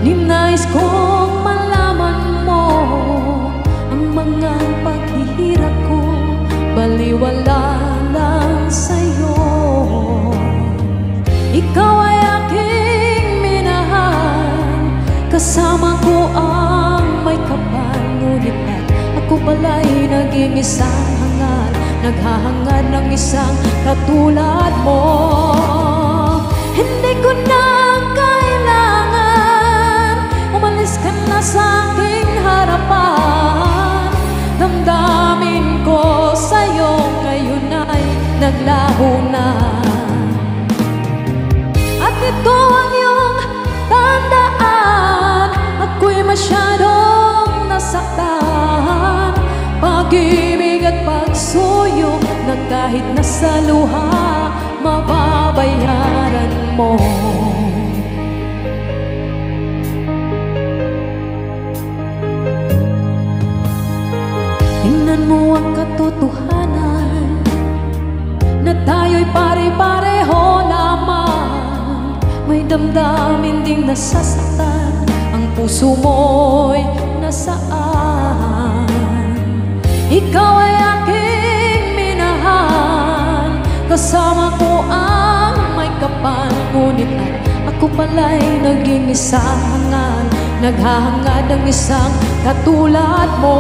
Ninais kong malaman mo ang mga paghihirap ko, baliwala lang sa'yo. Ikaw ay aking minahal, kasama ko ang may kapal. Ngunit ako pala'y naging isang hangal, naghahangad ng isang katulad mo. Hindi ko na kailangan, umalis ka na sa aking harapan. Damdamin ko sa'yo ngayon ay naglaho na. At ito ang iyong tandaan, ako'y masyadong nasaktan. Pag-ibig at pagsuyo na kahit nasa luha, mababayaran mo. Tingnan mo ang katotohanan na tayo'y pare-pareho lamang. May damdamin ding nasasaktan, ang puso mo'y nasaan. Ikaw ay aking minahal, kasama ko ang may kapal. Ngunit ako pala'y naging isang hangal, naghahangad ng isang katulad mo.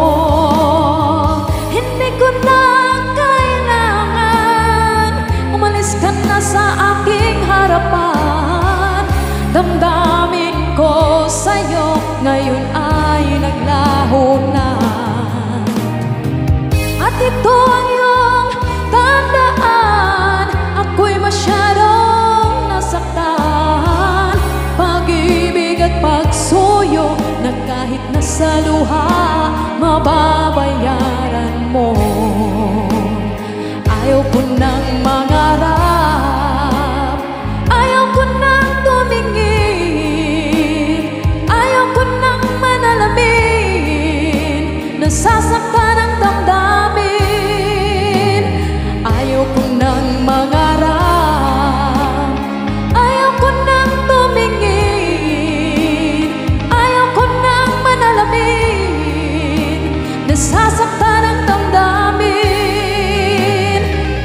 Hindi ko na kailangan, umalis ka na sa aking harapan. Damdamin ko sa'yo ngayon ay naglaho na. At ito ang iyong tandaan, ako'y masyadong nasaktan. Pag-ibig at pagsuyo na kahit nasa luha, mababayaran mo. Ayaw ko nang mangarap, ayaw ko nang tumingin, ayaw ko nang manalamin, nasasaktan ang damdamin. Ayaw ko nang mangarap, ayaw ko nang tumingin, ayaw ko nang manalamin, nasasaktan ang damdamin.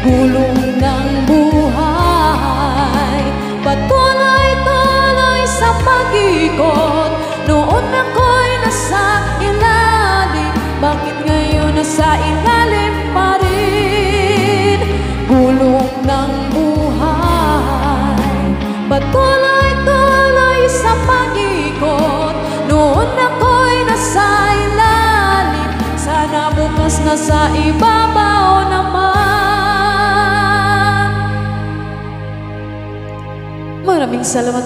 Gulong ng buhay, patuloy-tuloy sa pag-ikot. Noon ako'y nasa ilalim, bakit ngayon nasa ilalim pa rin? Gulong ng buhay, patuloy-tuloy sa pag-ikot. Noon ako'y nasa ilalim, sana bukas nasa ibabaw naman. Maraming salamat.